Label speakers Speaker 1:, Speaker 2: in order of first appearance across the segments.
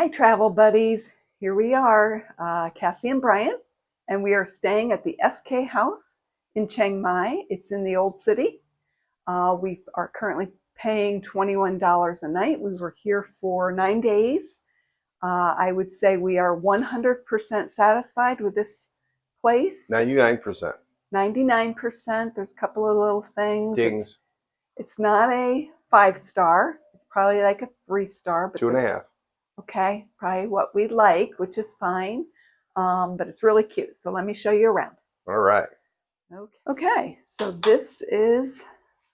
Speaker 1: Hi, travel buddies. Here we are, Cassie and Brian, and we are staying at the SK House in Chiang Mai. It's in the Old City. We are currently paying $21 a night. We were here for 9 days. I would say we are 100% satisfied with this place.
Speaker 2: 99%.
Speaker 1: 99%. There's a couple of little things.
Speaker 2: Dings.
Speaker 1: It's not a 5-star. It's probably like a 3-star. But
Speaker 2: 2.5.
Speaker 1: Okay, probably what we like, which is fine, but it's really cute. So let me show you around.
Speaker 2: All right.
Speaker 1: Okay, so this is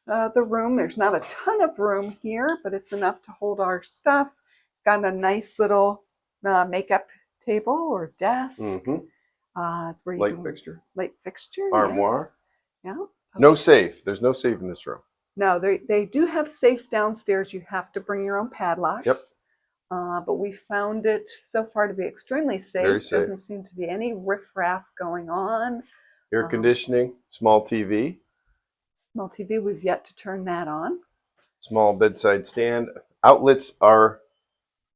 Speaker 1: the room. There's not a ton of room here, but it's enough to hold our stuff. It's got a nice little makeup table or desk. It's where you
Speaker 2: light fixture.
Speaker 1: Light fixture.
Speaker 2: Armoire.
Speaker 1: Yes. Yeah.
Speaker 2: No safe. There's no safe in this room.
Speaker 1: No, they do have safes downstairs. You have to bring your own padlocks.
Speaker 2: Yep.
Speaker 1: But we found it so far to be extremely safe.
Speaker 2: Very safe.
Speaker 1: Doesn't seem to be any riffraff going on.
Speaker 2: Air conditioning, small TV.
Speaker 1: Small TV, we've yet to turn that on.
Speaker 2: Small bedside stand. Outlets are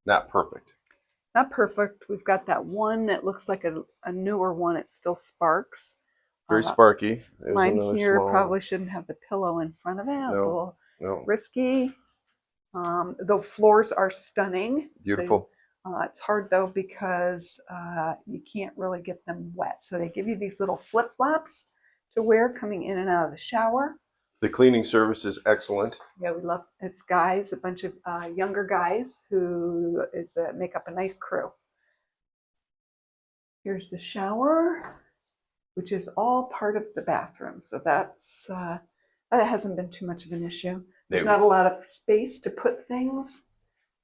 Speaker 2: not perfect.
Speaker 1: Not perfect. We've got that one that looks like a newer one. It still sparks.
Speaker 2: Very sparky. There's
Speaker 1: mine here probably shouldn't have the pillow in front of it. It's a little risky. The floors are stunning.
Speaker 2: Beautiful.
Speaker 1: It's hard though because you can't really get them wet. So they give you these little flip-flops to wear coming in and out of the shower.
Speaker 2: The cleaning service is excellent.
Speaker 1: Yeah, we love it. It's guys, a bunch of younger guys who make up a nice crew. Here's the shower, which is all part of the bathroom. So that hasn't been too much of an issue. There's not a lot of space to put things.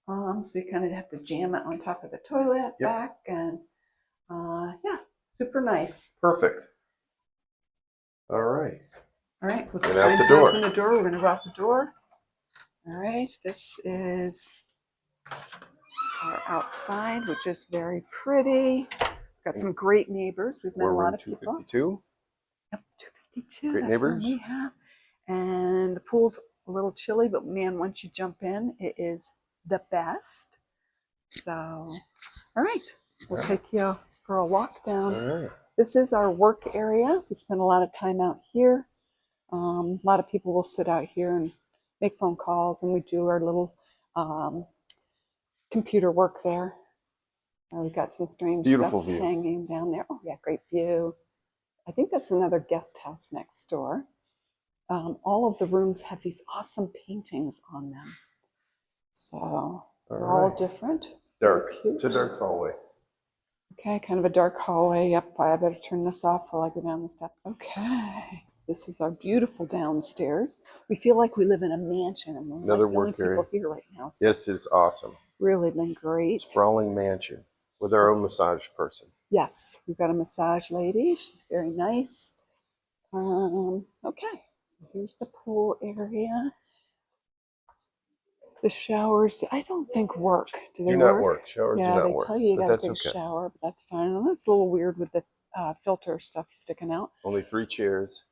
Speaker 1: So you kind of have to jam it on top of the toilet back, and yeah, super nice.
Speaker 2: Perfect. All right.
Speaker 1: All right, we'll
Speaker 2: get out the door.
Speaker 1: Open the door. We're going to go out the door. All right, this is our outside, which is very pretty. Got some great neighbors. We've met a lot of people.
Speaker 2: 252.
Speaker 1: Yep, 252.
Speaker 2: Great neighbors.
Speaker 1: We have, and the pool's a little chilly, but man, once you jump in, it is the best. So, all right, we'll take you for a walk down.
Speaker 2: All right.
Speaker 1: This is our work area. We spend a lot of time out here. A lot of people will sit out here and make phone calls, and we do our little computer work there. We've got some strange
Speaker 2: Beautiful
Speaker 1: stuff
Speaker 2: view
Speaker 1: hanging down there. Oh yeah, great view. I think that's another guest house next door. All of the rooms have these awesome paintings on them. So they're all different.
Speaker 2: Dark. It's a dark hallway.
Speaker 1: Okay, kind of a dark hallway. Yep, I better turn this off while I go down the steps. Okay, this is our beautiful downstairs. We feel like we live in a mansion, and we're
Speaker 2: another
Speaker 1: like the only
Speaker 2: work area
Speaker 1: people here right now. So
Speaker 2: yes, it's awesome.
Speaker 1: Really been great.
Speaker 2: Sprawling mansion with our own massage person.
Speaker 1: Yes, we've got a massage lady. She's very nice. Okay, so here's the pool area. The showers, I don't think work. Do they
Speaker 2: not work. Showers do not work.
Speaker 1: Yeah, they tell you got a big shower, but that's fine. And that's a little weird with the filter stuff sticking out.
Speaker 2: Only 3 chairs.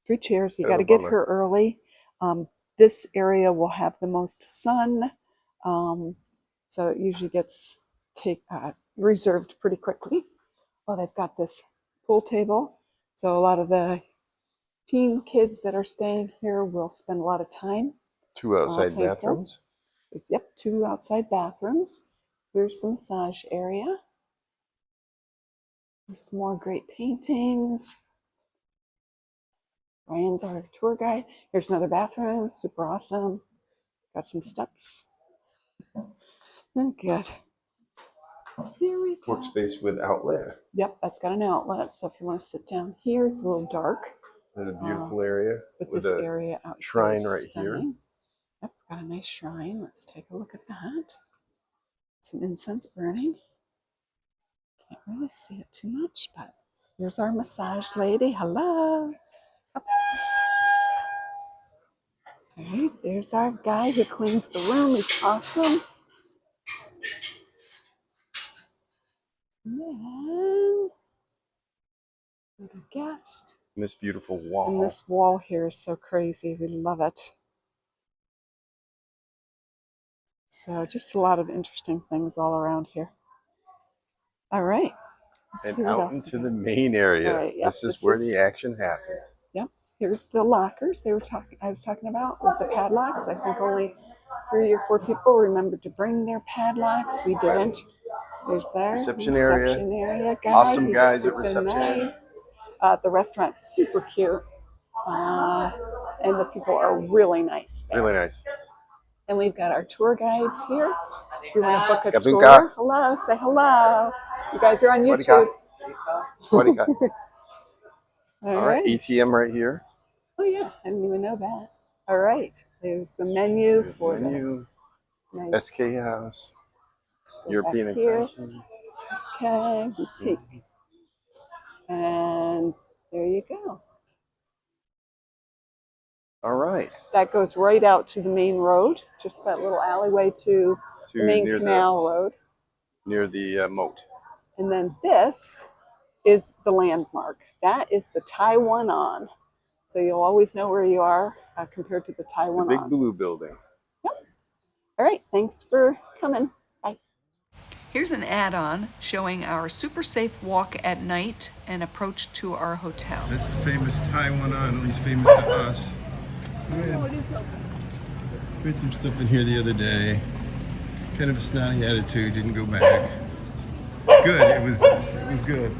Speaker 1: 3 chairs. You got to get here early. This area will have the most sun, so it usually gets reserved pretty quickly. Oh, they've got this pool table, so a lot of the teen kids that are staying here will spend a lot of time.
Speaker 2: 2 outside bathrooms.
Speaker 1: Yep, 2 outside bathrooms. Here's the massage area. There's some more great paintings. Brian's our tour guide. Here's another bathroom, super awesome. Got some steps. Oh, good. Here we go.
Speaker 2: Workspace with outlet.
Speaker 1: Yep, that's got an outlet. So if you want to sit down here, it's a little dark.
Speaker 2: And a beautiful area.
Speaker 1: But this area out
Speaker 2: shrine right here.
Speaker 1: Yep, got a nice shrine. Let's take a look at that. Some incense burning. Can't really see it too much, but here's our massage lady. Hello. All right, there's our guy who cleans the room. He's awesome. And then another guest.
Speaker 2: And this beautiful wall.
Speaker 1: And this wall here is so crazy. We love it. So just a lot of interesting things all around here. All right. Let's see
Speaker 2: And
Speaker 1: what
Speaker 2: out
Speaker 1: else
Speaker 2: into
Speaker 1: we
Speaker 2: the
Speaker 1: got.
Speaker 2: main area.
Speaker 1: All right, yep,
Speaker 2: This is
Speaker 1: this
Speaker 2: where
Speaker 1: is-
Speaker 2: the action happens.
Speaker 1: Yep. Here's the lockers I was talking about with the padlocks. I think only 3 or 4 people remembered to bring their padlocks. We didn't. There's there.
Speaker 2: Reception area.
Speaker 1: Guy.
Speaker 2: Awesome
Speaker 1: He's
Speaker 2: guys at
Speaker 1: super
Speaker 2: reception area.
Speaker 1: nice. The restaurant's super cute. And the people are really nice there.
Speaker 2: Really nice.
Speaker 1: And we've got our tour guides here. If you want to book a
Speaker 2: Kapun
Speaker 1: tour,
Speaker 2: ka.
Speaker 1: hello, say hello. You guys are on
Speaker 2: What do you got?
Speaker 1: YouTube.
Speaker 2: What do you got?
Speaker 1: All
Speaker 2: All right,
Speaker 1: right.
Speaker 2: ATM right here.
Speaker 1: Oh yeah, I didn't even know that. All right, there's the menu
Speaker 2: There's the
Speaker 1: for
Speaker 2: menu.
Speaker 1: the nice
Speaker 2: SK House.
Speaker 1: let's go
Speaker 2: European
Speaker 1: back here.
Speaker 2: fashion.
Speaker 1: SK Boutique. And there you go.
Speaker 2: All right.
Speaker 1: That goes right out to the main road, just that little alleyway to the main
Speaker 2: near
Speaker 1: canal road.
Speaker 2: near the moat.
Speaker 1: And then this is the landmark. That is the Taiwan. So you'll always know where you are compared to the
Speaker 2: The
Speaker 1: Taiwan.
Speaker 2: big blue building.
Speaker 1: Yep. All right. Thanks for coming. Bye. Here's an add-on showing our super safe walk at night and approach to our hotel.
Speaker 2: That's the famous Taiwan, at least famous to us.
Speaker 1: Oh, it is open.
Speaker 2: We had some stuff in here the other day. Kind of a snotty attitude, didn't go back. Good, it was good.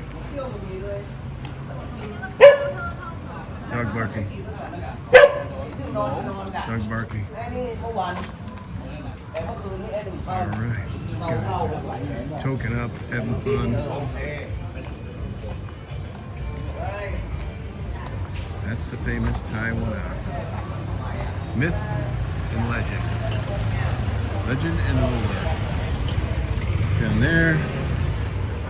Speaker 2: Dog barking. Dog barking. Alright, these guys are toking up, having fun. That's the famous Taiwan. Myth and legend. Legend and lore. Down there,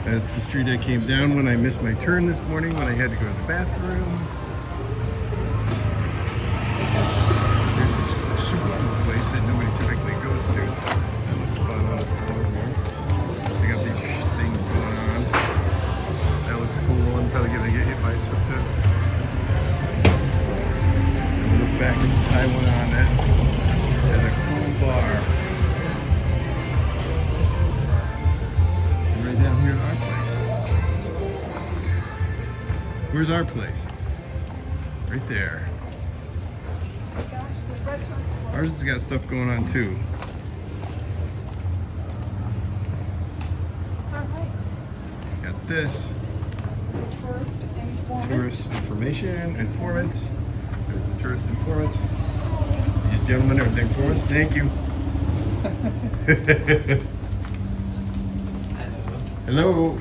Speaker 2: that's the street I came down when I missed my turn this morning when I had to go to the bathroom. There's a super cool place that nobody typically goes to. That looks fun on the floor here. They got these things going on. That looks cool. I'm probably gonna get hit by a tuk-tuk. Look back at the Taiwan on that as a cool bar. And right down here at our place. Where's our place? Right there. Ours has got stuff going on too. Got this. Tourist information, informants. There's the tourist informant. These gentlemen are the informants. Thank you. Hello.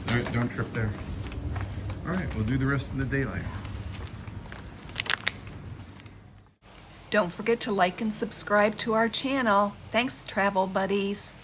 Speaker 2: All right, don't trip there. All right, we'll do the rest of the daylight.
Speaker 1: Don't forget to like and subscribe to our channel. Thanks, travel buddies.